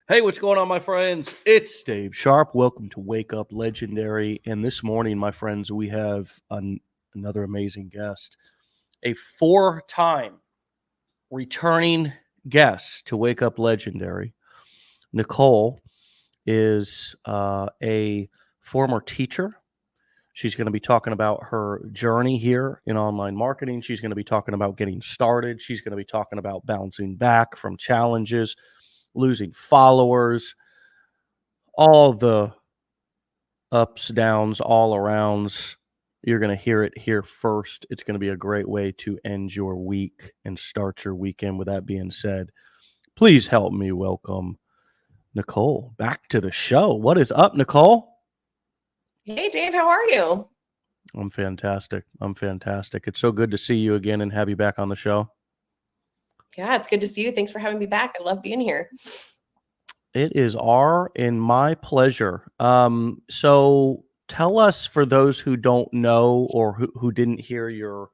Hey, what's going on, my friends? It's Dave Sharpe. Welcome to Wake Up Legendary. And this morning, my friends, we have another amazing guest, a four-time returning guest to Wake Up Legendary. Nicole is a former teacher. She's going to be talking about her journey here in online marketing. She's going to be talking about getting started. She's going to be talking about bouncing back from challenges, losing followers, all the ups, downs, all arounds. You're going to hear it here first. It's going to be a great way to end your week and start your weekend. With that being said, please help me welcome Nicole back to the show. What is up, Nicole? Hey, Dave, how are you? I'm fantastic. It's so good to see you again and have you back on the show. Yeah, it's good to see you. Thanks for having me back. I love being here. It is our and my pleasure. So tell us, for those who don't know or who didn't hear your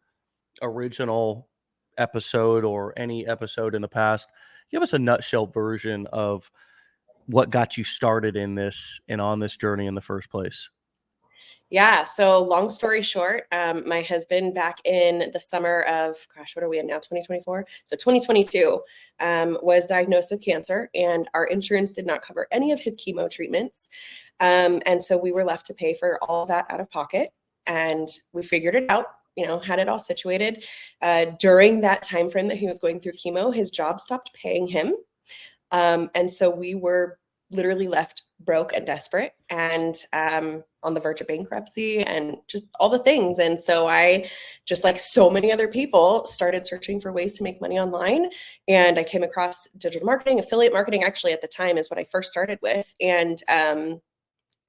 original episode or any episode in the past, give us a nutshell version of what got you started in this and on this journey in the first place. Yeah, so long story short, my husband back in the summer of, gosh, what are we in now, 2024? So 2022, was diagnosed with cancer, and our insurance did not cover any of his chemo treatments. And so we were left to pay for all of that out of pocket, and we figured it out. Had it all situated. During that time frame that he was going through chemo, his job stopped paying him. And so we were literally left broke and desperate and on the verge of bankruptcy and just all the things. And so I, just like so many other people, started searching for ways to make money online. And I came across digital marketing. Affiliate marketing actually at the time is what I first started with. And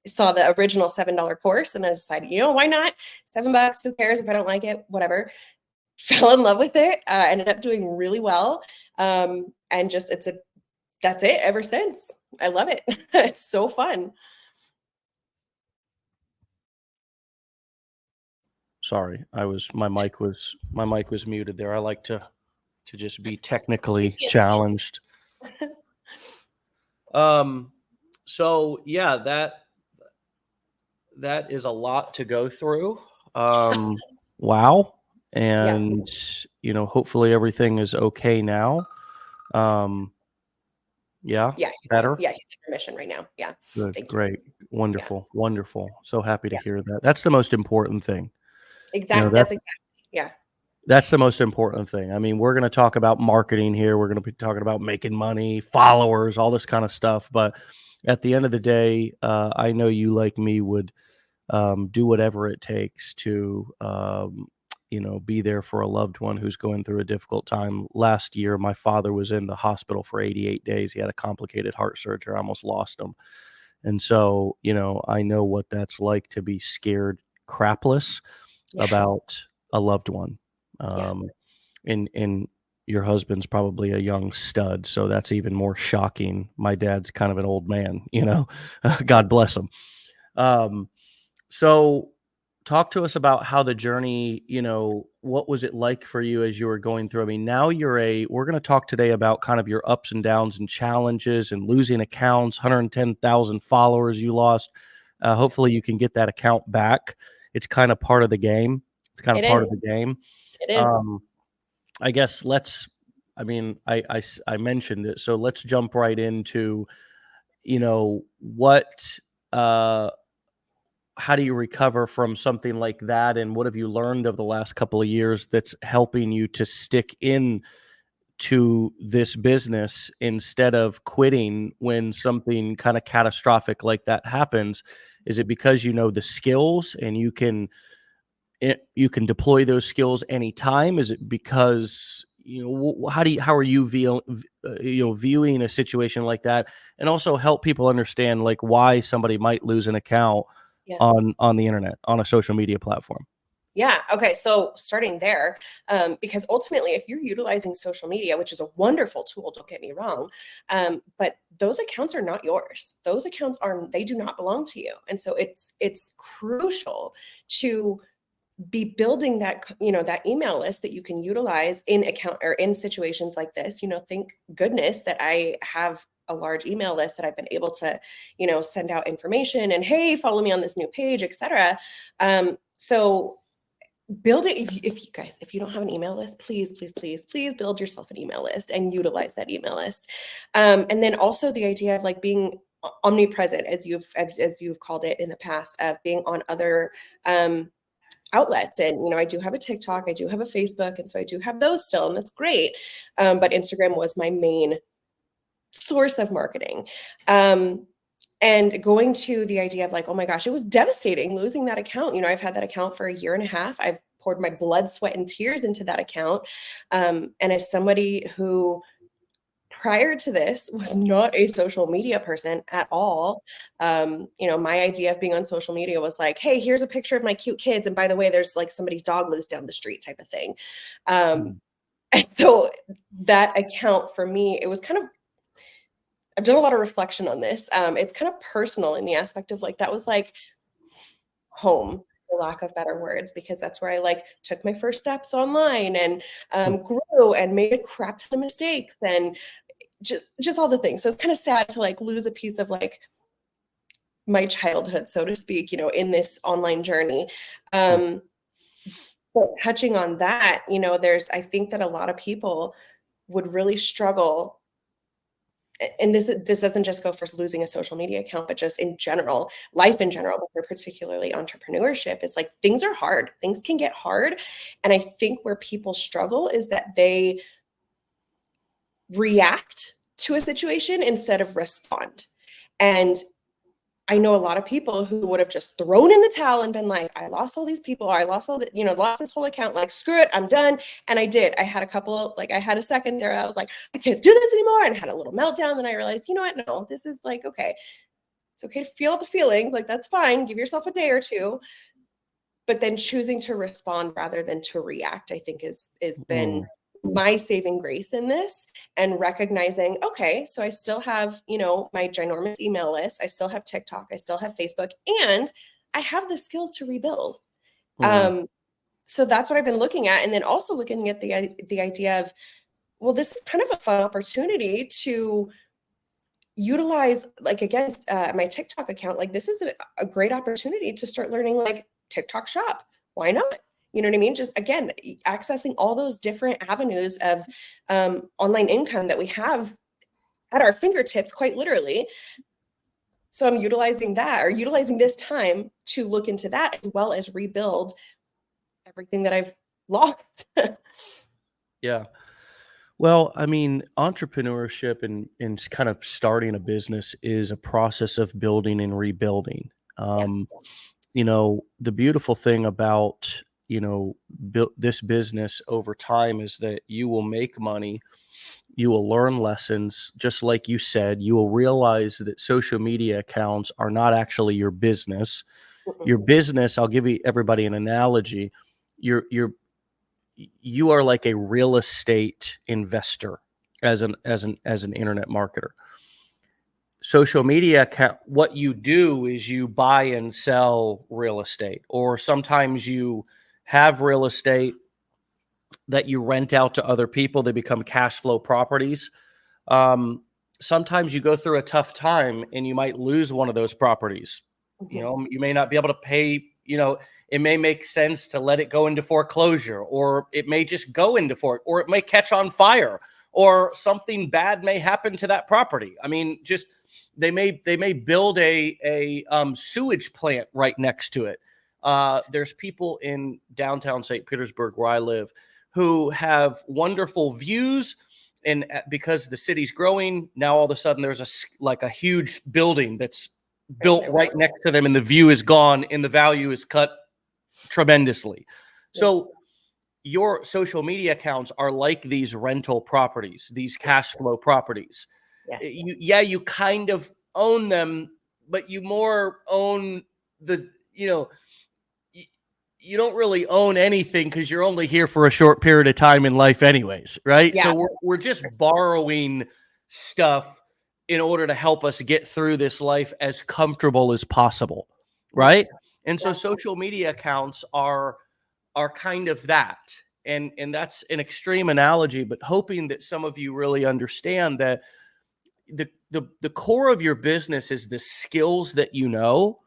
saw the original $7 course, and I decided, why not? $7, who cares if I don't like it? Whatever. Fell in love with it. Ended up doing really well. And just that's it ever since. I love it. It's so fun. Sorry, my mic was muted there. I like to just be technically challenged. So yeah, that is a lot to go through. Wow. And hopefully everything is okay now. Yeah, better. Yeah, he's in remission right now. Yeah. Good, Thank great, you. wonderful, Yeah. wonderful. So happy to Yeah. hear that. That's the most important thing. Exactly. That's exactly. Yeah. That's the most important thing. I mean, we're going to talk about marketing here. We're going to be talking about making money, followers, all this kind of stuff. But at the end of the day, I know you, like me, would do whatever it takes to, be there for a loved one who's going through a difficult time. Last year, my father was in the hospital for 88 days. He had a complicated heart surgery. I almost lost him. And so, I know what that's like to be scared crapless about a loved one. And your husband's probably a young stud, so that's even more shocking. My dad's kind of an old man, God bless him. So talk to us about how the journey, what was it like for you as you were going through? I mean, now we're going to talk today about kind of your ups and downs and challenges and losing accounts, 110,000 followers you lost. Hopefully you can get that account back. It's kind of part of the game. It is. I guess I mentioned it, so let's jump right into, what, how do you recover from something like that? And what have you learned over the last couple of years that's helping you to stick in to this business instead of quitting when something kind of catastrophic like that happens? Is it because you know the skills and you can deploy those skills anytime? Is it because how are you viewing a situation like that, and also help people understand like why somebody might lose an account Yeah. on the internet, on a social media platform? Yeah. Okay. So starting there, because ultimately, if you're utilizing social media, which is a wonderful tool, don't get me wrong, but those accounts are not yours. Those accounts they do not belong to you. And so it's crucial to be building that email list that you can utilize in account or in situations like this. Thank goodness that I have a large email list that I've been able to, you know, send out information and, hey, follow me on this new page, etc. So build it. If you guys, if you don't have an email list, please build yourself an email list and utilize that email list. And then also the idea of like being omnipresent, as you've called it in the past, of being on other outlets. And, you know, I do have a TikTok, I do have a Facebook, and so I do have those still, and that's great. But Instagram was my main source of marketing. And going to the idea of like, oh my gosh, it was devastating losing that account. You know, I've had that account for a year and a half. I've poured my blood, sweat, and tears into that account. And as somebody who prior to this was not a social media person at all, you know, my idea of being on social media was like, hey, here's a picture of my cute kids. And by the way, there's like somebody's dog loose down the street type of thing. And so that account for me, it was kind of, I've done a lot of reflection on this. It's kind of personal in the aspect of like, that was like home, for lack of better words, because that's where I like took my first steps online and grew and made a crap ton of mistakes and just all the things. So it's kind of sad to like lose a piece of like my childhood, so to speak, you know, in this online journey. But touching on that, you know, I think that a lot of people would really struggle, and this doesn't just go for losing a social media account, but just in general, life in general, but for particularly entrepreneurship, is like things are hard. Things can get hard. And I think where people struggle is that they react to a situation instead of respond. And I know a lot of people who would have just thrown in the towel and been like, I lost all these people, or I lost all the, you know, lost this whole account, like, screw it, I'm done. And I did. I had a couple, like I had a second there. I was like, I can't do this anymore. And had a little meltdown. Then I realized, you know what? No, this is like, okay. It's okay to feel the feelings. Like, that's fine. Give yourself a day or two. But then choosing to respond rather than to react, I think is been my saving grace in this, and recognizing, okay, so I still have, you know, my ginormous email list. I still have TikTok. I still have Facebook, and I have the skills to rebuild. So that's what I've been looking at. And then also looking at the idea of, well, this is kind of a fun opportunity to utilize, like, against my TikTok account. Like, this is a great opportunity to start learning like TikTok shop. Why not? You know what I mean? Just, again, accessing all those different avenues of online income that we have at our fingertips, quite literally. So I'm utilizing that, or utilizing this time to look into that, as well as rebuild everything that I've lost. Yeah. Well, I mean, entrepreneurship and kind of starting a business is a process of building and rebuilding. You know, the beautiful thing about, you know, this business over time is that you will make money, you will learn lessons, just like you said, you will realize that social media accounts are not actually your business. Your business, I'll give everybody an analogy. You are like a real estate investor as an internet marketer. Social media account, what you do is you buy and sell real estate, or sometimes you have real estate that you rent out to other people. They become cash flow properties. Sometimes you go through a tough time and you might lose one of those properties. You know, you may not be able to pay, you know, it may make sense to let it go into foreclosure, or it may just go into or it may catch on fire, or something bad may happen to that property. I mean, just they may build a sewage plant right next to it. There's people in downtown St. Petersburg, where I live, who have wonderful views, and because the city's growing, now all of a sudden there's a huge building that's built right next to them, and the view is gone and the value is cut tremendously. So your social media accounts are like these rental properties, these cash flow properties. You kind of own them, but you more own the, you know, you don't really own anything because you're only here for a short period of time in life anyways, right? So we're just borrowing stuff in order to help us get through this life as comfortable as possible, right? And so social media accounts are kind of that. And that's an extreme analogy, but hoping that some of you really understand that the core of your business is the skills that you know.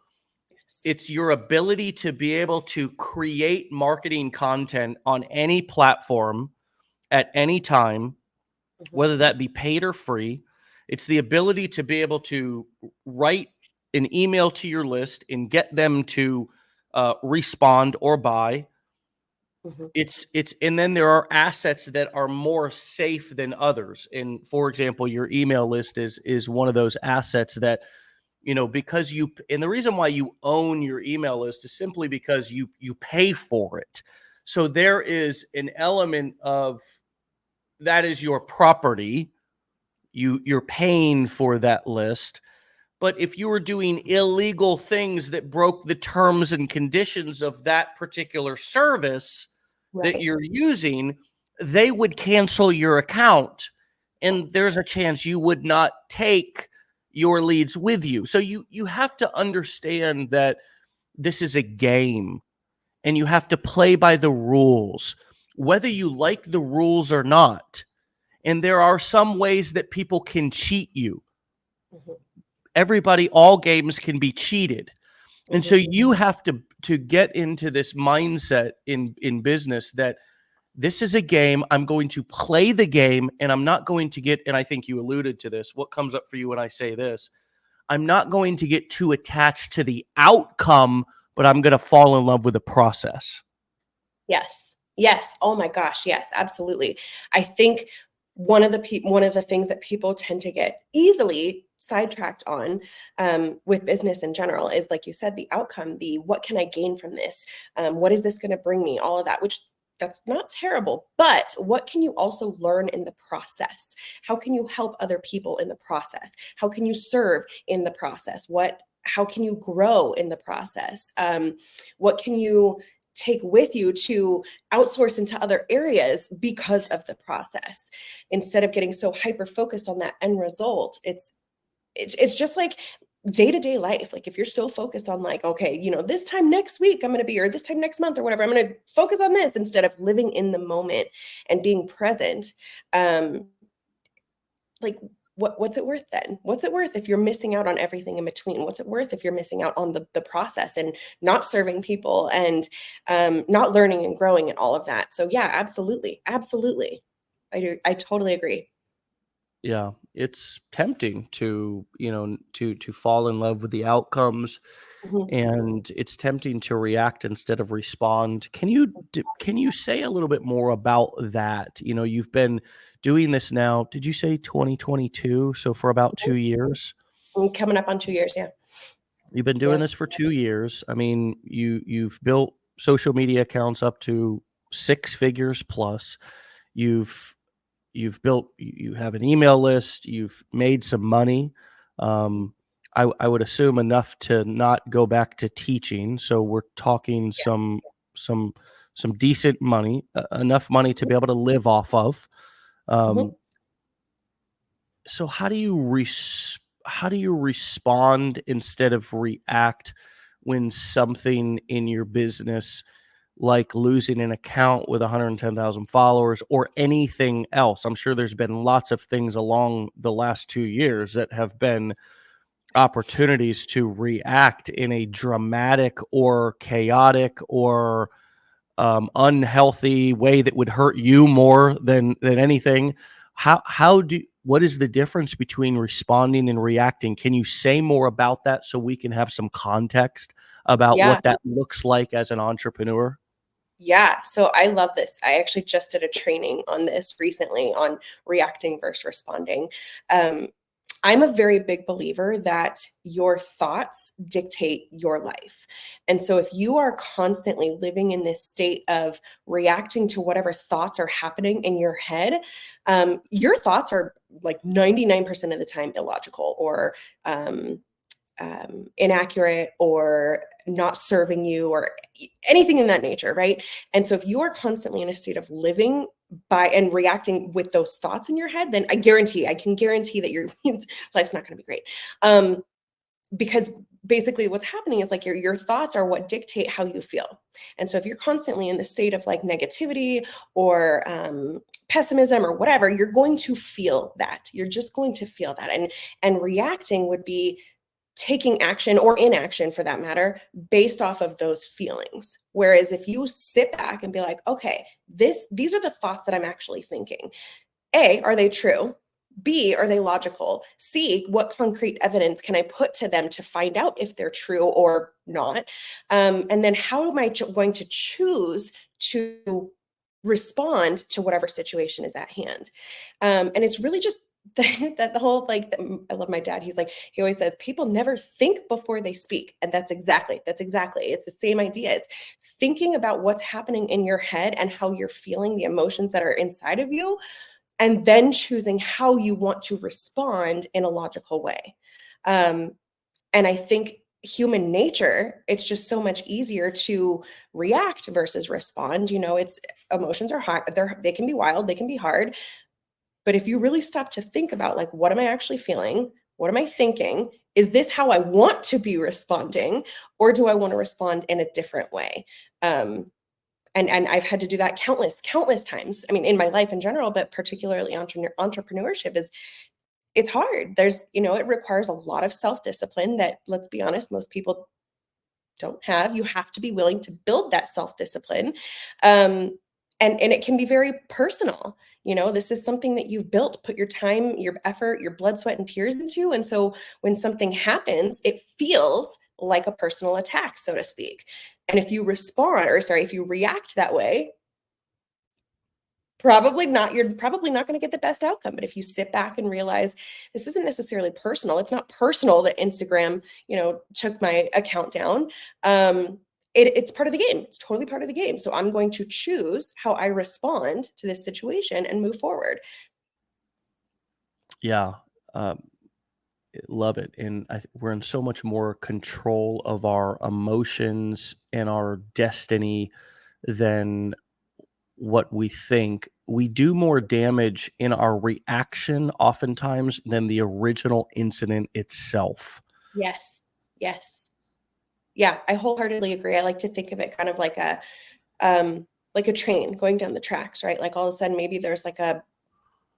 Yes. It's your ability to be able to create marketing content on any platform at any time, whether that be paid or free. It's the ability to be able to write an email to your list and get them to respond or buy. It's and then there are assets that are more safe than others. And for example, your email list is one of those assets that, because and the reason why you own your email list is simply because you pay for it. So there is an element of that is your property. You're paying for that list. But if you were doing illegal things that broke the terms and conditions of that particular service that you're using, they would cancel your account. And there's a chance you would not take your leads with you. So you have to understand that this is a game and you have to play by the rules, whether you like the rules or not. And there are some ways that people can cheat you. Everybody, all games can be cheated. And so you have to get into this mindset in business that this is a game. I'm going to play the game, and I'm not going to get, and I think you alluded to this, what comes up for you when I say this, I'm not going to get too attached to the outcome, but I'm going to fall in love with the process. Yes. Yes. Oh my gosh. Yes, absolutely. I think one of the things that people tend to get easily sidetracked on with business in general is, like you said, the outcome, the what can I gain from this? What is this going to bring me? All of that, which that's not terrible, but what can you also learn in the process? How can you help other people in the process? How can you serve in the process? How can you grow in the process? What can you take with you to outsource into other areas because of the process, instead of getting so hyper focused on that end result? It's just like day-to-day life. Like if you're so focused on like, okay, this time next week I'm going to be, or this time next month or whatever, I'm going to focus on this instead of living in the moment and being present. Like what's it worth then? What's it worth if you're missing out on everything in between? What's it worth if you're missing out on the process and not serving people and not learning and growing and all of that? So yeah, absolutely. Absolutely. I do. I totally agree. Yeah, it's tempting to, to fall in love with the outcomes, Mhm. and it's tempting to react instead of respond. Can you say a little bit more about that? You've been doing this now. Did you say 2022? So for about 2 years. Coming up on 2 years. Yeah. You've been Yeah. doing this for 2 years. I mean, you've built social media accounts up to 6 figures plus. You've you have an email list. You've made some money. I would assume enough to not go back to teaching. So we're talking some some decent money, enough money to be able to live off of. Mhm. Um, so how do you respond instead of react when something in your business, like losing an account with 110,000 followers or anything else? I'm sure there's been lots of things along the last 2 years that have been opportunities to react in a dramatic or chaotic or unhealthy way that would hurt you more than anything. What is the difference between responding and reacting? Can you say more about that so we can have some context about Yeah. what that looks like as an entrepreneur? Yeah. So I love this. I actually just did a training on this recently on reacting versus responding. Um, I'm a very big believer that your thoughts dictate your life. And so if you are constantly living in this state of reacting to whatever thoughts are happening in your head, your thoughts are like 99% of the time illogical or um, inaccurate or not serving you or anything in that nature, right? And so if you are constantly in a state of living by and reacting with those thoughts in your head, then I can guarantee that your life's not going to be great. Because basically what's happening is like your thoughts are what dictate how you feel. And so if you're constantly in the state of like negativity or pessimism or whatever, you're going to feel that. You're just going to feel that. And reacting would be taking action or inaction for that matter based off of those feelings. Whereas if you sit back and be like, okay, these are the thoughts that I'm actually thinking. A, are they true? B, are they logical? C, what concrete evidence can I put to them to find out if they're true or not? And then how am I going to choose to respond to whatever situation is at hand? And it's really just that the whole like I love my dad. He's like, he always says people never think before they speak. And that's exactly it's the same idea. It's thinking about what's happening in your head and how you're feeling, the emotions that are inside of you, and then choosing how you want to respond in a logical way. And I think human nature, it's just so much easier to react versus respond. It's emotions are hard, they can be wild, they can be hard. But if you really stop to think about like, what am I actually feeling? What am I thinking? Is this how I want to be responding? Or do I want to respond in a different way? And I've had to do that countless times. I mean, in my life in general, but particularly entrepreneurship it's hard. It requires a lot of self-discipline that, let's be honest, most people don't have. You have to be willing to build that self-discipline. And it can be very personal. This is something that you've built, put your time, your effort, your blood, sweat, and tears into. And so when something happens, it feels like a personal attack, so to speak. And if you if you react that way, you're probably not going to get the best outcome. But if you sit back and realize this isn't necessarily personal, it's not personal that Instagram, took my account down. It's part of the game. It's totally part of the game. So I'm going to choose how I respond to this situation and move forward. Yeah. Love it. And we're in so much more control of our emotions and our destiny than what we think. We do more damage in our reaction oftentimes than the original incident itself. Yes. Yes. Yeah, I wholeheartedly agree. I like to think of it kind of like a train going down the tracks, right? Like all of a sudden maybe there's like I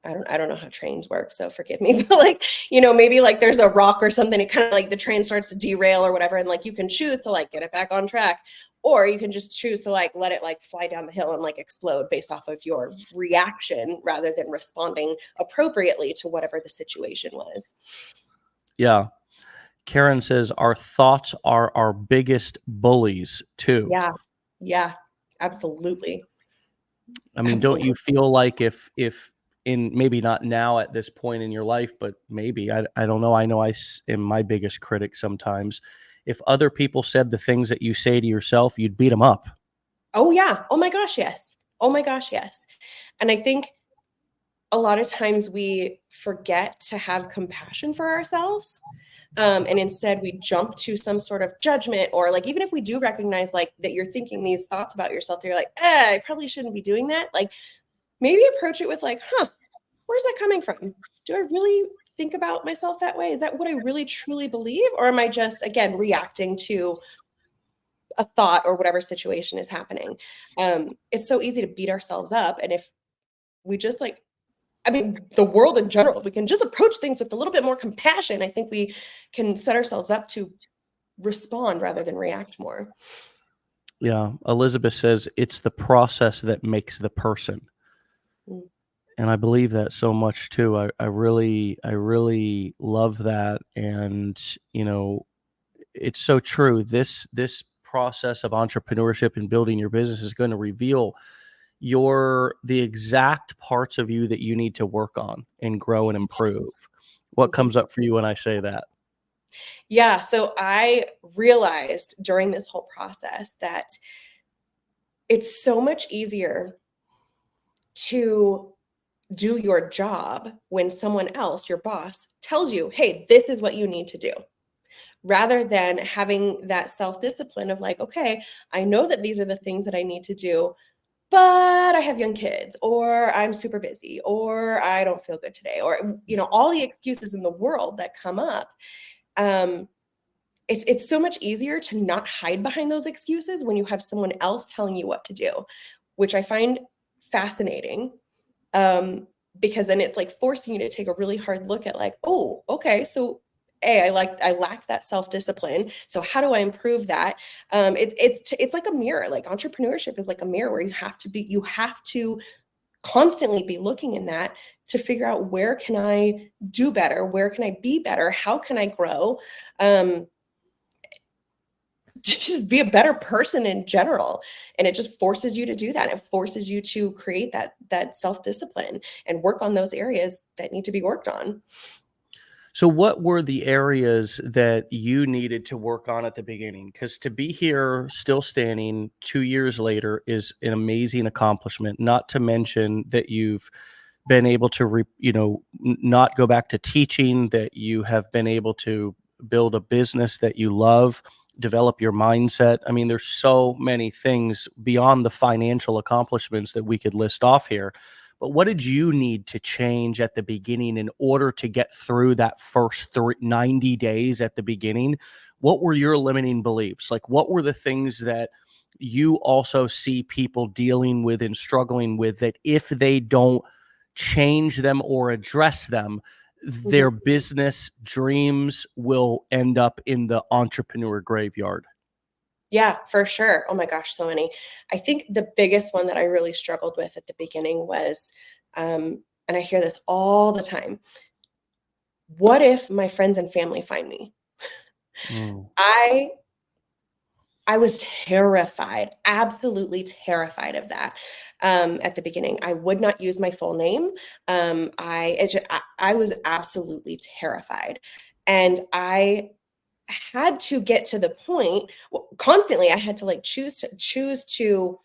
don't know how trains work, so forgive me, but like, maybe like there's a rock or something, it kind of like the train starts to derail or whatever. And like, you can choose to like get it back on track, or you can just choose to like, let it like fly down the hill and like explode based off of your reaction rather than responding appropriately to whatever the situation was. Yeah. Karen says our thoughts are our biggest bullies too. Yeah. Yeah, absolutely. I mean, don't you feel like if in maybe not now at this point in your life, but maybe, I don't know. I know I am my biggest critic sometimes. If other people said the things that you say to yourself, you'd beat them up. Oh yeah. Oh my gosh, yes. Oh my gosh, yes. And I think a lot of times we forget to have compassion for ourselves. And instead we jump to some sort of judgment, or like, even if we do recognize like that you're thinking these thoughts about yourself, you're like, I probably shouldn't be doing that. Like maybe approach it with like, where's that coming from? Do I really think about myself that way? Is that what I really truly believe? Or am I just, again, reacting to a thought or whatever situation is happening? It's so easy to beat ourselves up. And if we just like, I mean, the world in general, if we can just approach things with a little bit more compassion, I think we can set ourselves up to respond rather than react more. Yeah. Elizabeth says it's the process that makes the person. Mm. And I believe that so much too. I really love that. And, it's so true. This process of entrepreneurship and building your business is going to reveal the exact parts of you that you need to work on and grow and improve. What comes up for you when I say that? Yeah. So I realized during this whole process that it's so much easier to do your job when someone else, your boss, tells you, hey, this is what you need to do, rather than having that self-discipline of like, okay, I know that these are the things that I need to do, but I have young kids, or I'm super busy, or I don't feel good today, or, all the excuses in the world that come up. it's so much easier to not hide behind those excuses when you have someone else telling you what to do, which I find fascinating. Because then it's like forcing you to take a really hard look at like, oh, okay, so I lack that self-discipline. So how do I improve that? It's like a mirror. Like entrepreneurship is like a mirror where you have to constantly be looking in that to figure out, where can I do better? Where can I be better? How can I grow? To just be a better person in general. And it just forces you to do that. It forces you to create that self-discipline and work on those areas that need to be worked on. So what were the areas that you needed to work on at the beginning? Because to be here still standing 2 years later is an amazing accomplishment, not to mention that you've been able to, not go back to teaching, that you have been able to build a business that you love, develop your mindset. I mean, there's so many things beyond the financial accomplishments that we could list off here. But what did you need to change at the beginning in order to get through that first 90 days at the beginning? What were your limiting beliefs? Like, what were the things that you also see people dealing with and struggling with, that if they don't change them or address them, their Mhm. business dreams will end up in the entrepreneur graveyard? Yeah, for sure. Oh my gosh, so many. I think the biggest one that I really struggled with at the beginning was, and I hear this all the time, what if my friends and family find me? Mm. I I was terrified, absolutely terrified of that, at the beginning. I would not use my full name. I was absolutely terrified, and I had to get to the point, well, constantly I had to like choose to,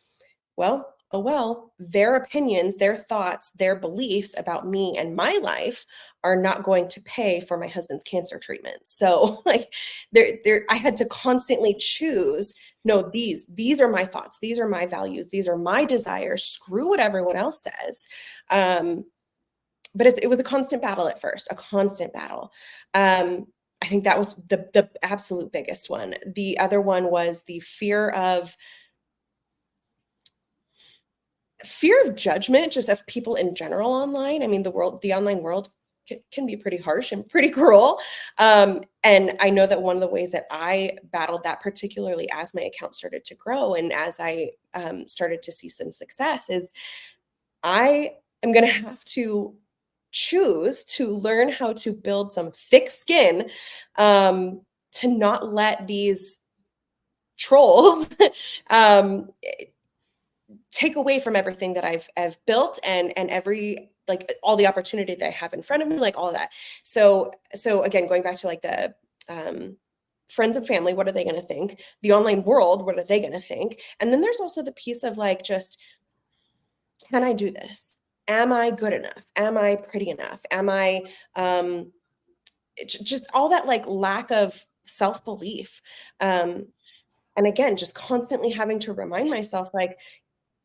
well, oh well, their opinions, their thoughts, their beliefs about me and my life are not going to pay for my husband's cancer treatment. So like I had to constantly choose, no, these are my thoughts, these are my values, these are my desires. Screw what everyone else says. But it was a constant battle at first, a constant battle. I think that was the absolute biggest one. The other one was the fear of judgment, just of people in general online. I mean, the online world can be pretty harsh and pretty cruel. And I know that one of the ways that I battled that, particularly as my account started to grow and as I started to see some success, is I am going to have to choose to learn how to build some thick skin, to not let these trolls um, take away from everything that I've built, and every, like, all the opportunity that I have in front of me, like all of that. So again, going back to like the friends and family, what are they going to think? The online world, what are they going to think? And then there's also the piece of like, just, can I do this? Am I good enough? Am I pretty enough? Am I just all that like lack of self-belief. And again, just constantly having to remind myself, like,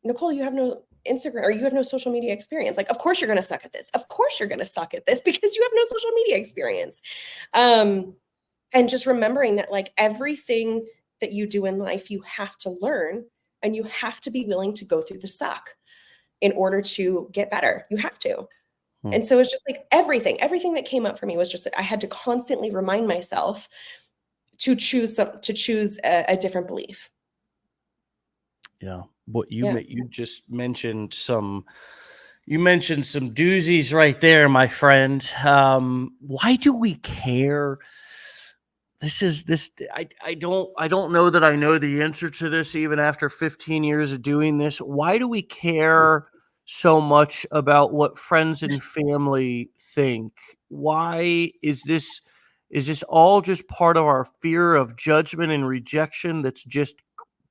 Nicole, you have no Instagram, or you have no social media experience. Like, of course you're going to suck at this. Of course you're going to suck at this because you have no social media experience. Um, and just remembering that, like, everything that you do in life, you have to learn, and you have to be willing to go through the suck in order to get better. You have to. Hmm. And so it's just like everything that came up for me was just, I had to constantly remind myself to choose a different belief. Yeah. What Yeah. you just mentioned some doozies right there, my friend. Why do we care? I don't know that I know the answer to this even after 15 years of doing this. Why do we care so much about what friends and family think? Why is this all just part of our fear of judgment and rejection, that's just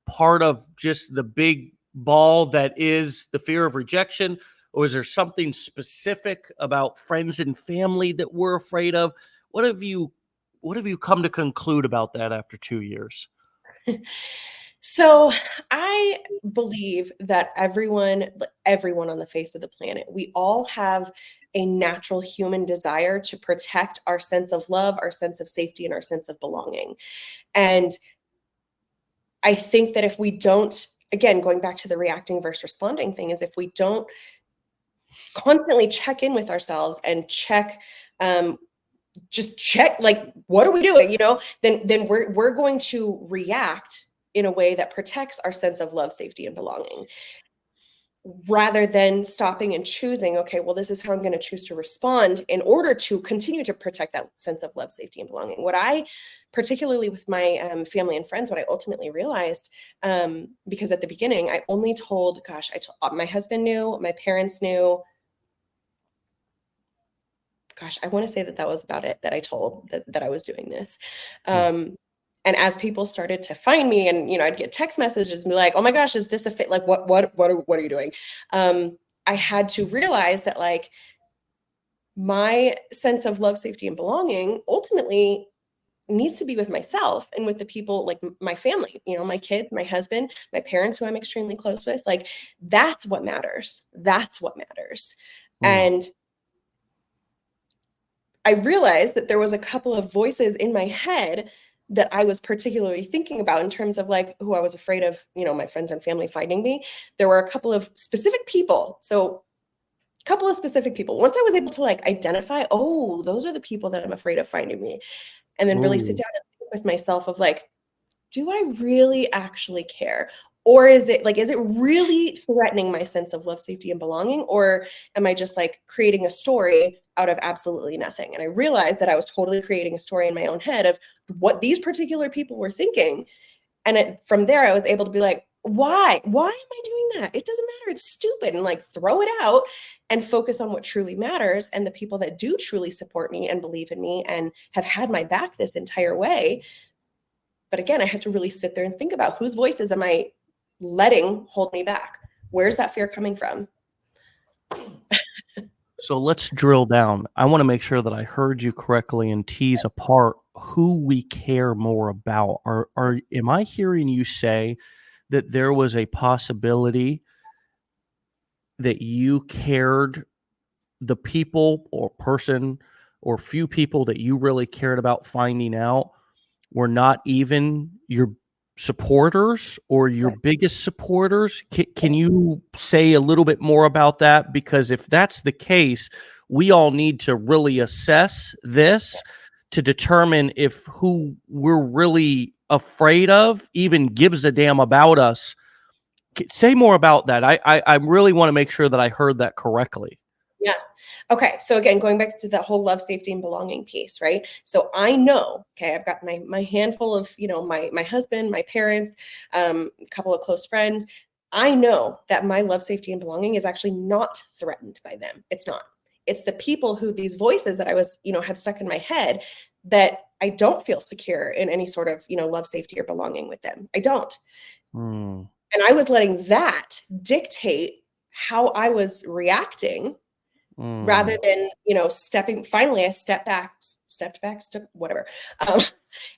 part of just the big ball that is the fear of rejection? Or is there something specific about friends and family that we're afraid of? What have you come to conclude about that after 2 years? So I believe that everyone on the face of the planet, we all have a natural human desire to protect our sense of love, our sense of safety, and our sense of belonging. And I think that if we don't, again, going back to the reacting versus responding thing, is if we don't constantly check in with ourselves and just check, like, what are we doing, then we're going to react in a way that protects our sense of love, safety, and belonging, rather than stopping and choosing, okay, well, this is how I'm going to choose to respond in order to continue to protect that sense of love, safety, and belonging. What I, particularly with my family and friends, what I ultimately realized, because at the beginning I only told, gosh, I told my husband knew, my parents knew, gosh, I want to say that was about it, that I told that I was doing this. And as people started to find me, and I'd get text messages and be like, "Oh my gosh, is this a fit? Like, what are you doing?" I had to realize that, like, my sense of love, safety, and belonging ultimately needs to be with myself and with the people, like my family, my kids, my husband, my parents, who I'm extremely close with. Like, that's what matters. That's what matters. And I realized that there was a couple of voices in my head that I was particularly thinking about in terms of, like, who I was afraid of, my friends and family finding me. There were a couple of specific people. So a couple of specific people. Once I was able to, like, identify, oh, those are the people that I'm afraid of finding me. And then really sit down and think with myself of, like, do I really actually care? Or is it really threatening my sense of love, safety, and belonging? Or am I just, like, creating a story out of absolutely nothing? And I realized that I was totally creating a story in my own head of what these particular people were thinking. And from there, I was able to be like, why? Why am I doing that? It doesn't matter. It's stupid. And, like, throw it out and focus on what truly matters and the people that do truly support me and believe in me and have had my back this entire way. But again, I had to really sit there and think about, whose voices am I letting hold me back? Where's that fear coming from? So let's drill down. I want to make sure that I heard you correctly and tease apart who we care more about. Am I hearing you say that there was a possibility that you cared, the people or person or few people that you really cared about finding out were not even your supporters or your biggest supporters? Can you say a little bit more about that? Because if that's the case, we all need to really assess this to determine if who we're really afraid of even gives a damn about us. Say more about that. I really want to make sure that I heard that correctly. Yeah. Okay. So again, going back to that whole love, safety, and belonging piece, right? So I know, okay, I've got my handful of, my husband, my parents, a couple of close friends. I know that my love, safety, and belonging is actually not threatened by them. It's not. It's the people who, these voices that I was, had stuck in my head, that I don't feel secure in any sort of, love, safety, or belonging with them. I don't. And I was letting that dictate how I was reacting, rather than, finally I stepped back, whatever,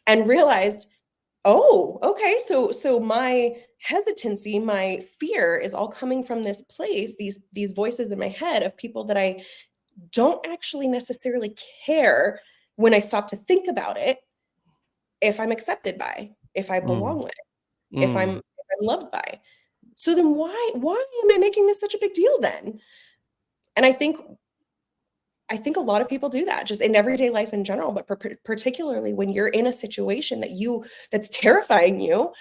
and realized, oh, okay, so my hesitancy, my fear is all coming from this place, these voices in my head of people that I don't actually necessarily care, when I stop to think about it, if I'm accepted by, if I belong with, if I'm loved by. So then why am I making this such a big deal then? And I think a lot of people do that just in everyday life in general, but particularly when you're in a situation that's terrifying you.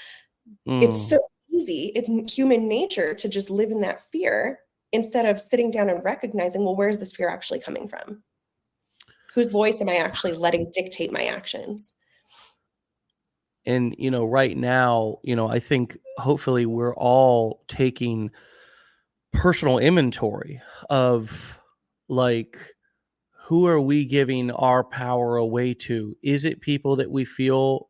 It's so easy. It's human nature to just live in that fear instead of sitting down and recognizing, well, where's this fear actually coming from? Whose voice am I actually letting dictate my actions? And, right now, I think hopefully we're all taking personal inventory of, like, who are we giving our power away to? Is it people that we feel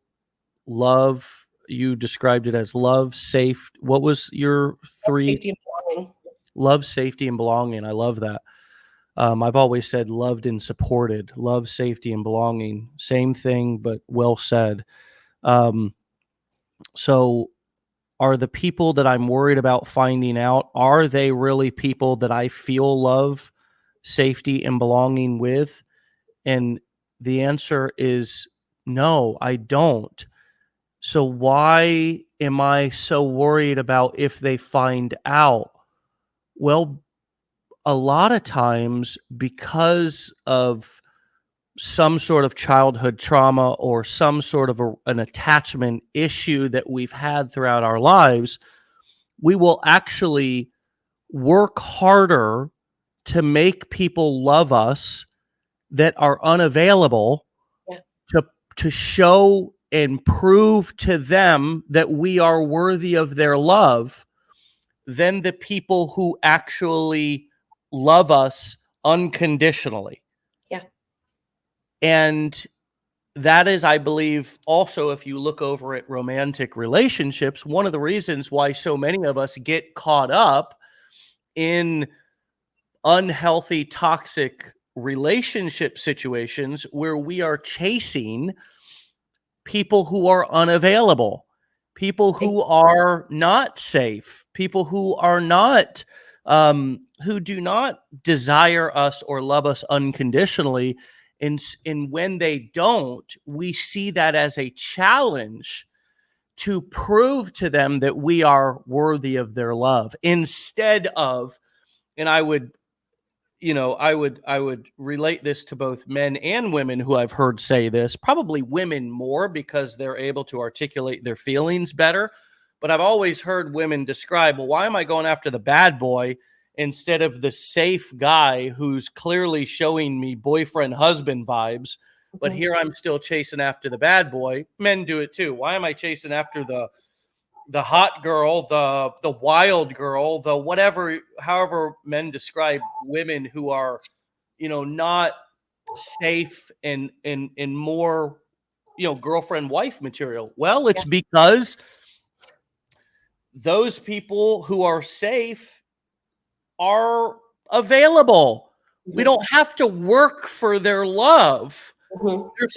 love? You described it as love, safe. What was your three? Safety and belonging. Love, safety, and belonging. I love that. I've always said loved and supported. Love, safety, and belonging. Same thing, but well said. So are the people that I'm worried about finding out, are they really people that I feel love, safety, and belonging with? And the answer is no, I don't. So why am I so worried about if they find out? Well, a lot of times because of some sort of childhood trauma or some sort of an attachment issue that we've had throughout our lives, we will actually work harder to make people love us that are unavailable, Yeah. to show and prove to them that we are worthy of their love than the people who actually love us unconditionally. Yeah. And that is, I believe, also, if you look over at romantic relationships, one of the reasons why so many of us get caught up in unhealthy, toxic relationship situations where we are chasing people who are unavailable, people who are not safe, people who are not, who do not desire us or love us unconditionally. And when they don't, we see that as a challenge to prove to them that we are worthy of their love instead of, and I would relate this to both men and women who I've heard say this, probably women more because they're able to articulate their feelings better. But I've always heard women describe, well, why am I going after the bad boy instead of the safe guy who's clearly showing me boyfriend husband vibes? But here I'm still chasing after the bad boy. Men do it too. Why am I chasing after the hot girl, the wild girl, the whatever, however men describe women who are, not safe and more, girlfriend wife material? Well, it's because those people who are safe are available. We don't have to work for their love.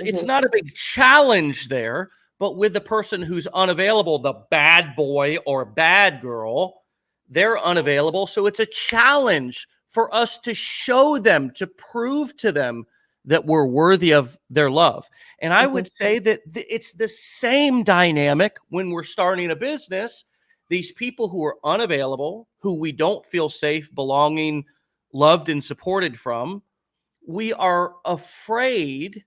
It's not a big challenge there. But with the person who's unavailable, the bad boy or bad girl, they're unavailable. So it's a challenge for us to show them, to prove to them that we're worthy of their love. And I would say that it's the same dynamic when we're starting a business. These people who are unavailable, who we don't feel safe, belonging, loved, and supported from, we are afraid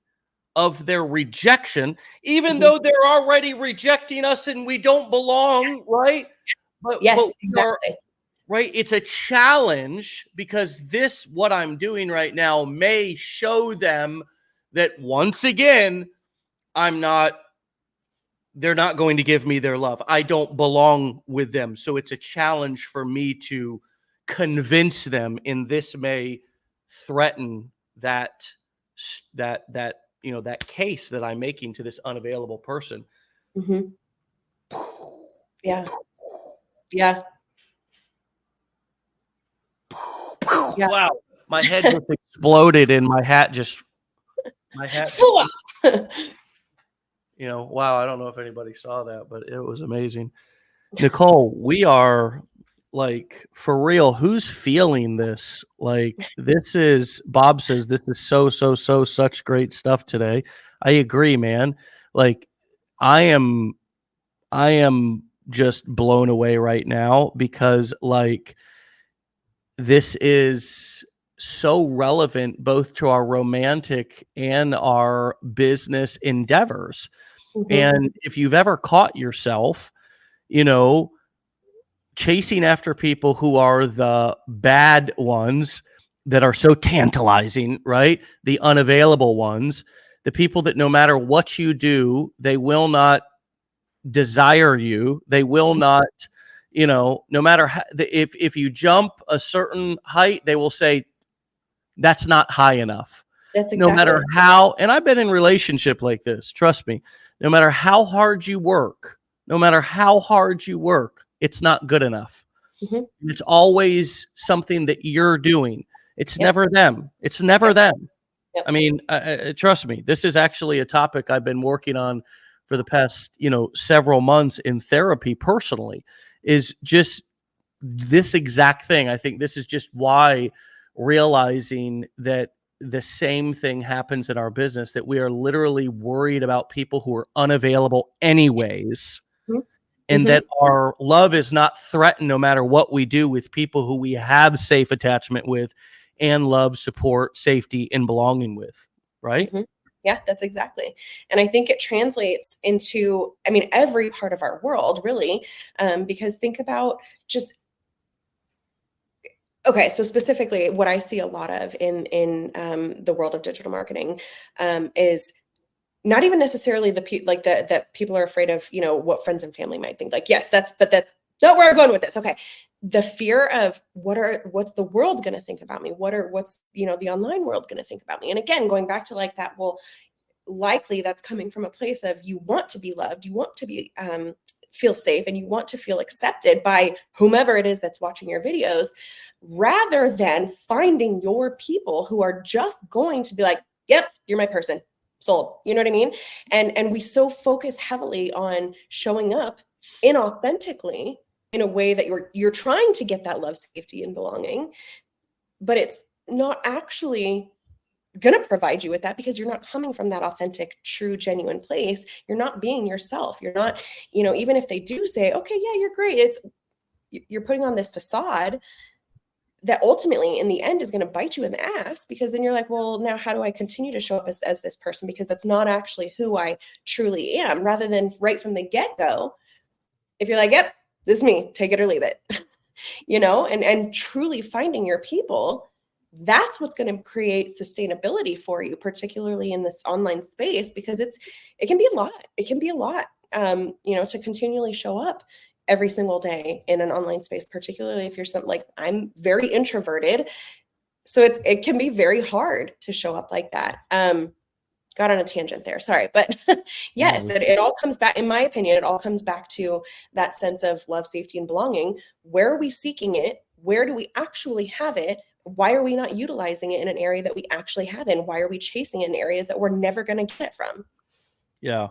of their rejection, even though they're already rejecting us and we don't belong, right? But Exactly. right. It's a challenge because what I'm doing right now may show them that once again, they're not going to give me their love. I don't belong with them. So it's a challenge for me to convince them, and this may threaten that case that I'm making to this unavailable person. Yeah. Yeah. Wow. My head just exploded and my hat wow, I don't know if anybody saw that, but it was amazing. Nicole, we are like, for real, who's feeling this? Like, Bob says this is so such great stuff today. I agree, man. Like, I am just blown away right now because, like, this is so relevant both to our romantic and our business endeavors. And if you've ever caught yourself, chasing after people who are the bad ones that are so tantalizing, right? The unavailable ones, the people that no matter what you do, they will not desire you. They will not, no matter how, if you jump a certain height, they will say that's not high enough. That's No matter exactly. how, and I've been in relationship like this, trust me, no matter how hard you work, it's not good enough. It's always something that you're doing. It's never them. It's never them. I mean, trust me, this is actually a topic I've been working on for the past, several months in therapy personally, is just this exact thing. I think this is just why realizing that the same thing happens in our business, that we are literally worried about people who are unavailable anyways, and Mm-hmm. that our love is not threatened no matter what we do with people who we have safe attachment with and love, support, safety, and belonging with, right? Mm-hmm. Yeah, that's exactly. And I think it translates into, I mean, every part of our world, really, because think about just, okay, so specifically what I see a lot of in the world of digital marketing is not even necessarily like that people are afraid of, what friends and family might think. Like, yes, that's not where I'm going with this. Okay. The fear of what's the world going to think about me? What's, the online world going to think about me? And again, going back to like that, well, likely that's coming from a place of you want to be loved, you want to be feel safe, and you want to feel accepted by whomever it is that's watching your videos, rather than finding your people who are just going to be like, yep, you're my person, sold. You know what I mean? And we so focus heavily on showing up inauthentically in a way that you're trying to get that love, safety, and belonging, but it's not actually going to provide you with that, because you're not coming from that authentic, true, genuine place. You're not being yourself. You're not, even if they do say, okay, yeah, you're great, you're putting on this facade that ultimately in the end is going to bite you in the ass, because then you're like, well, now how do I continue to show up as this person? Because that's not actually who I truly am. Rather than right from the get-go, if you're like, yep, this is me, take it or leave it, and truly finding your people, that's what's going to create sustainability for you, particularly in this online space, because it can be a lot. It can be a lot, to continually show up every single day in an online space, particularly if you're something like, I'm very introverted. So it can be very hard to show up like that. Got on a tangent there, sorry, but yes, No, it all comes back, in my opinion, it all comes back to that sense of love, safety, and belonging. Where are we seeking it? Where do we actually have it? Why are we not utilizing it in an area that we actually have it? And why are we chasing it in areas that we're never going to get it from? yeah,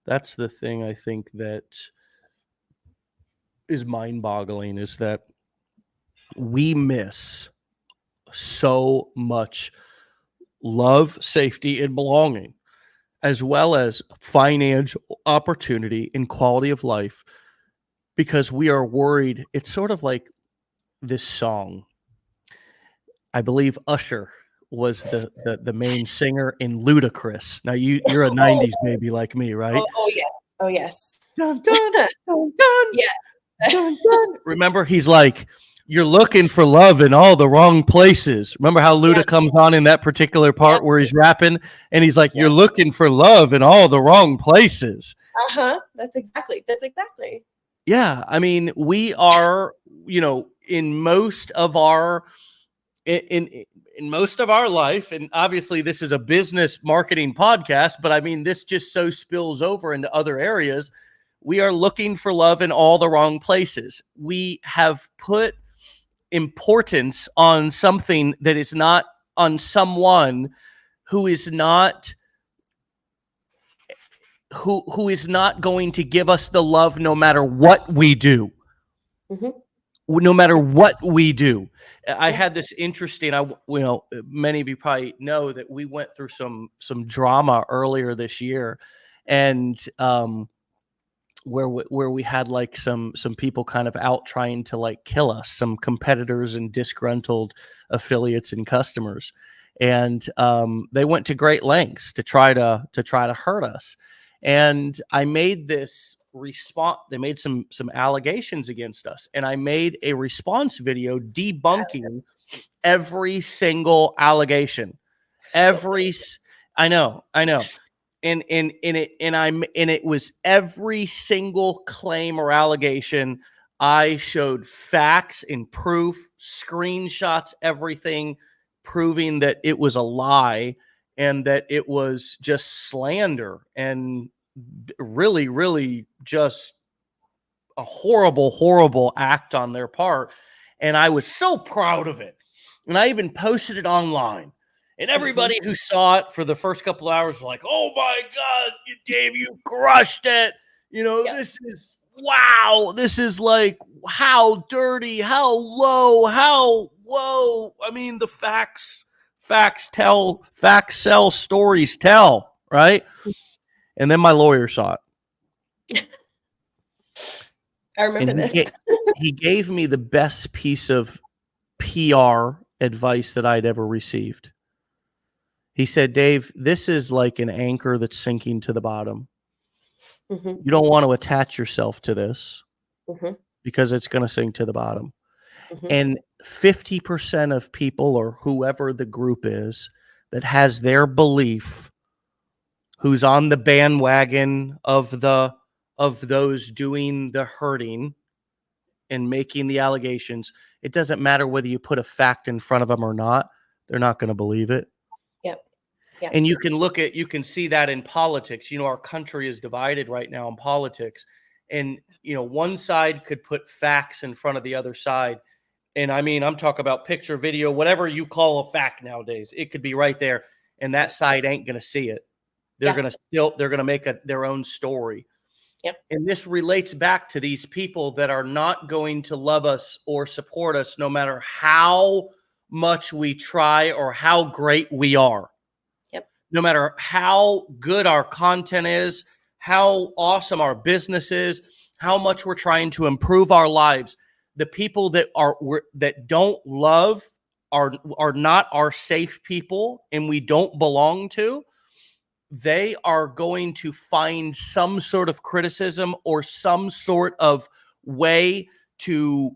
that's the thing I think that is mind-boggling, is that we miss so much love, safety, and belonging, as well as financial opportunity and quality of life, because we are worried. It's sort of like this song. I believe Usher was the main singer in Ludacris. Now you're a Oh, 90s baby like me, right? oh yes. Oh yes. Dun, dun, dun, dun, Yeah. dun, dun. Remember, he's like, you're looking for love in all the wrong places. Remember how Yeah. Luda comes on in that particular Yeah. part where he's rapping and he's like, Yeah. you're looking for love in all the wrong places. Uh-huh. That's exactly. Yeah, I mean, we are, in most of our in most of our life, and obviously this is a business marketing podcast, but I mean, this just so spills over into other areas. We are looking for love in all the wrong places. We have put importance on something that is not, on someone who is not, who is not going to give us the love no matter what we do. Mm-hmm. No matter what we do. I Yeah. had this interesting, many of you probably know that we went through some drama earlier this year, and where we had like some people kind of out trying to like kill us, some competitors and disgruntled affiliates and customers, and they went to great lengths to try to hurt us. And I made this response. They made some allegations against us, and I made a response video debunking every single allegation. So Every I know, and it was every single claim or allegation. I showed facts and proof, screenshots, everything, proving that it was a lie and that it was just slander and really, really just a horrible, horrible act on their part. And I was so proud of it. And I even posted it online. And everybody who saw it for the first couple hours was like, oh my God, Dave, you crushed it. Yep. This is wow. This is like how dirty, how low, how whoa. I mean, the facts sell, stories tell, right? And then my lawyer saw it. I remember And this. he gave me the best piece of PR advice that I'd ever received. He said, Dave, this is like an anchor that's sinking to the bottom. Mhm, You don't want to attach yourself to this mhm, because it's going to sink to the bottom. mhm. And 50% of people, or whoever the group is that has their belief, who's on the bandwagon of those doing the hurting and making the allegations, it doesn't matter whether you put a fact in front of them or not, they're not going to believe it. Yep. Yep. And you can see that in politics. Our country is divided right now in politics. And, one side could put facts in front of the other side. And I mean, I'm talking about picture, video, whatever you call a fact nowadays. It could be right there. And that side ain't going to see it. They're Yeah. going to make their own story. Yep. And this relates back to these people that are not going to love us or support us no matter how much we try or how great we are. Yep. No matter how good our content is, how awesome our business is, how much we're trying to improve our lives, the people that don't love are not our safe people and we don't belong to, they are going to find some sort of criticism or some sort of way to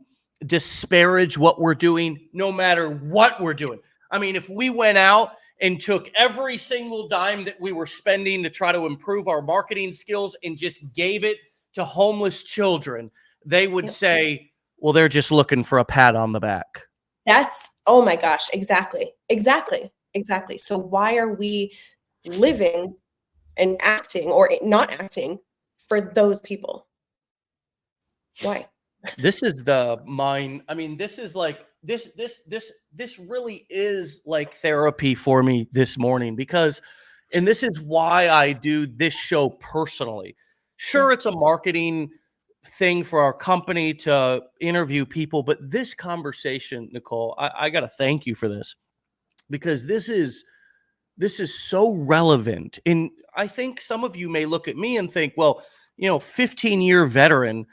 disparage what we're doing, no matter what we're doing. I mean, if we went out and took every single dime that we were spending to try to improve our marketing skills and just gave it to homeless children, they would say, well, they're just looking for a pat on the back. Oh my gosh, exactly. So why are we living and acting or not acting for those people? Why? This is the mind. I mean, this is like this really is like therapy for me this morning because, and this is why I do this show personally. Sure, it's a marketing thing for our company to interview people, but this conversation, Nicole, I got to thank you for this because this is so relevant. And I think some of you may look at me and think, well, 15-year veteran,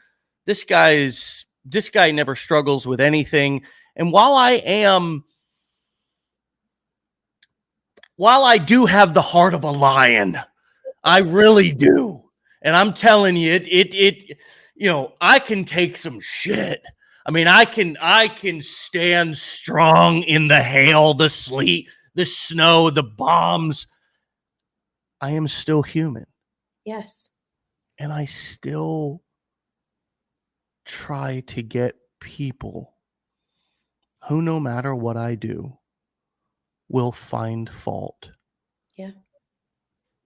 this guy never struggles with anything. And while I do have the heart of a lion, I really do. And I'm telling you, I can take some shit. I mean, I can stand strong in the hail, the sleet, the snow, the bombs. I am still human. Yes. And I still try to get people who, no matter what I do, will find fault. Yeah.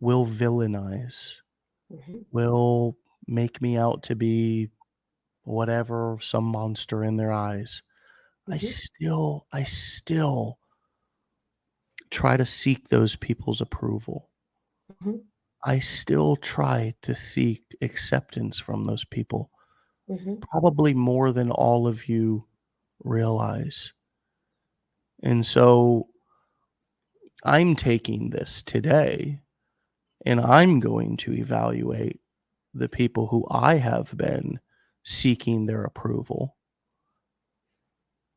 Will villainize. Mm-hmm. Will make me out to be whatever, some monster in their eyes. Mm-hmm. I still try to seek those people's approval. Mm-hmm. I still try to seek acceptance from those people. Mm-hmm. Probably more than all of you realize. And so I'm taking this today and I'm going to evaluate the people who I have been seeking their approval,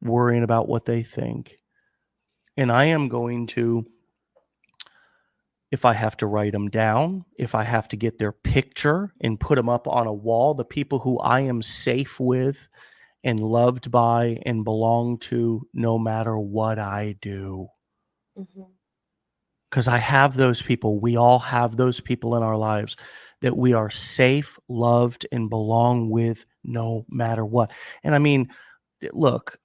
worrying about what they think. And I am going to, if I have to write them down, if I have to get their picture and put them up on a wall, the people who I am safe with and loved by and belong to no matter what I do. Because I have those people. We all have those people in our lives that we are safe, loved, and belong with no matter what. And I mean, look,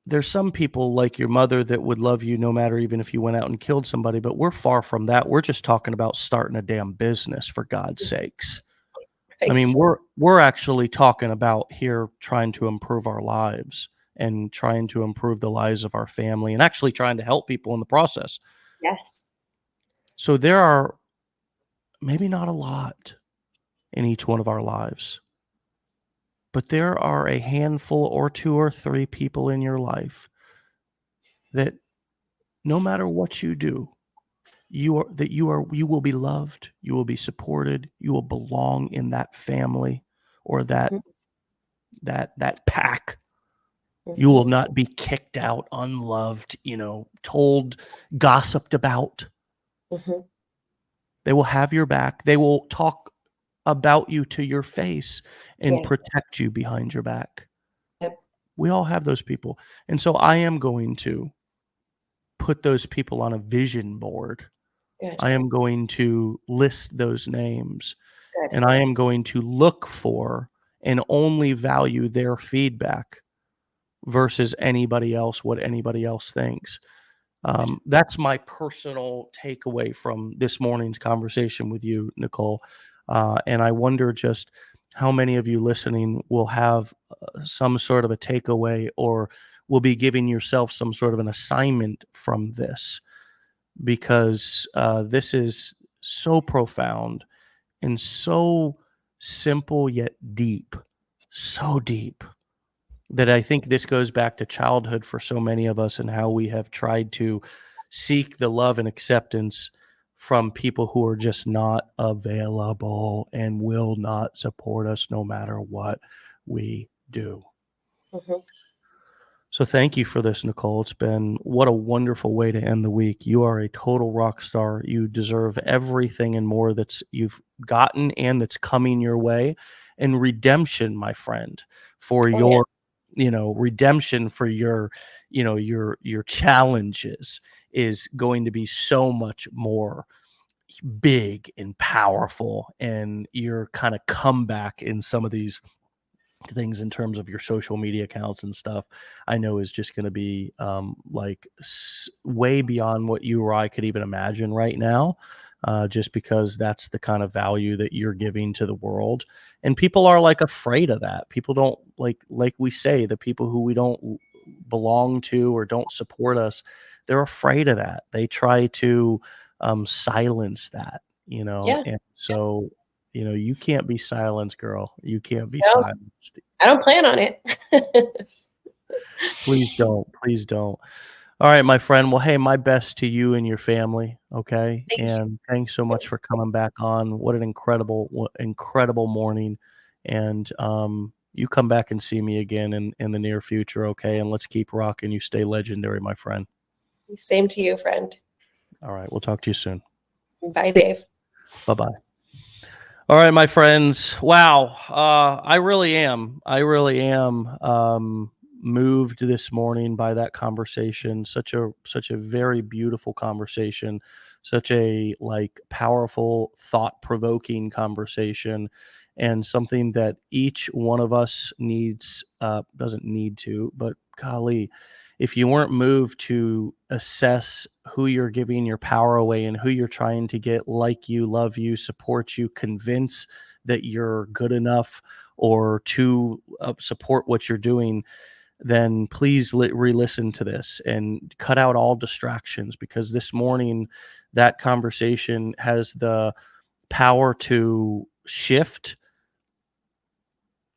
there's some people like your mother that would love you no matter even if you went out and killed somebody, but we're far from that. We're just talking about starting a damn business, for God's sakes. Right. I mean, we're actually talking about here trying to improve our lives and trying to improve the lives of our family and actually trying to help people in the process. Yes. So there are maybe not a lot in each one of our lives, but there are a handful or 2 or 3 people in your life that no matter what you do, you will be loved, you will be supported, you will belong in that family or that Mhm. that pack. You will Mhm. not be kicked out, unloved, told, gossiped about. Mhm. They will have your back. They will talk about you to your face and Yeah. protect you behind your back. Yep. We all have those people. And so I am going to put those people on a vision board. Good. I am going to list those names, Good. and I am going to look for and only value their feedback versus anybody else, what anybody else thinks. Good. That's my personal takeaway from this morning's conversation with you, Nicole. And I wonder just how many of you listening will have some sort of a takeaway or will be giving yourself some sort of an assignment from this, because this is so profound and so simple yet deep, so deep, that I think this goes back to childhood for so many of us and how we have tried to seek the love and acceptance from people who are just not available and will not support us no matter what we do. Mhm. So thank you for this, Nicole. It's been what a wonderful way to end the week. You are a total rock star. You deserve everything and more that's you've gotten and that's coming your way. And redemption, my friend, for Oh yeah. your, redemption for your, your challenges is going to be so much more big and powerful. And your kind of comeback in some of these things in terms of your social media accounts and stuff, I know is just going to be like way beyond what you or I could even imagine right now, just because that's the kind of value that you're giving to the world. And people are like afraid of that. People don't like we say, the people who we don't belong to or don't support us, they're afraid of that. They try to silence that, Yeah. and so you can't be silenced, girl. You can't be No, silenced. I don't plan on it. Please don't. Please don't. All right, my friend. Well, hey, my best to you and your family. Okay. Thank you. And thanks so much for coming back on. What an incredible morning. And you come back and see me again in the near future. Okay. And let's keep rocking. You stay legendary, my friend. Same to you, friend. All right. We'll talk to you soon. Bye, Dave. Bye bye. All right, my friends. Wow. I really am moved this morning by that conversation. Such a very beautiful conversation, such a powerful, thought-provoking conversation, and something that each one of us needs doesn't need to, but golly, if you weren't moved to assess who you're giving your power away and who you're trying to get like you, love you, support you, convince that you're good enough or to support what you're doing, then please re-listen to this and cut out all distractions, because this morning that conversation has the power to shift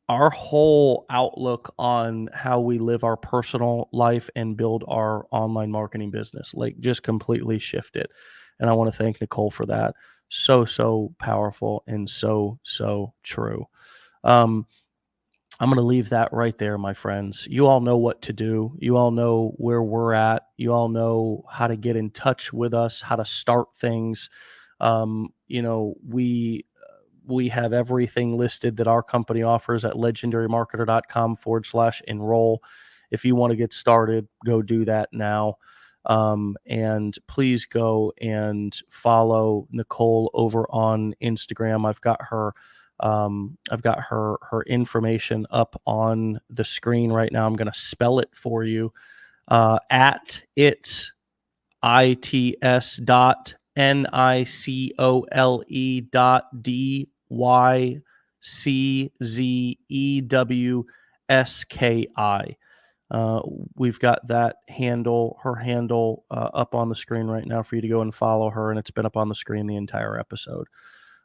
our whole outlook on how we live our personal life and build our online marketing business, like just completely shift it. And I want to thank Nicole for that. So powerful and so true. Um, I'm going to leave that right there, my friends. You all know what to do. You all know where we're at. You all know how to get in touch with us, how to start things. We have everything listed that our company offers at legendarymarketer.com/enroll. If you want to get started, go do that now. And please go and follow Nicole over on Instagram. I've got her information up on the screen right now. I'm going to spell it for you. At its dot NICOLE.DYCZEWSKI. We've got that handle, her handle, up on the screen right now for you to go and follow her, and it's been up on the screen the entire episode.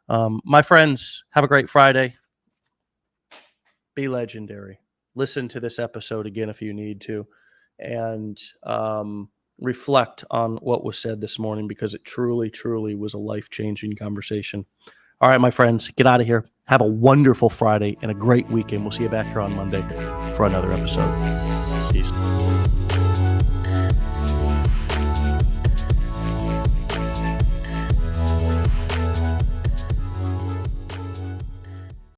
My friends, have a great Friday. Be legendary. Listen to this episode again if you need to, and reflect on what was said this morning, because it truly, truly was a life-changing conversation. All right, my friends, get out of here. Have a wonderful Friday and a great weekend. We'll see you back here on Monday for another episode.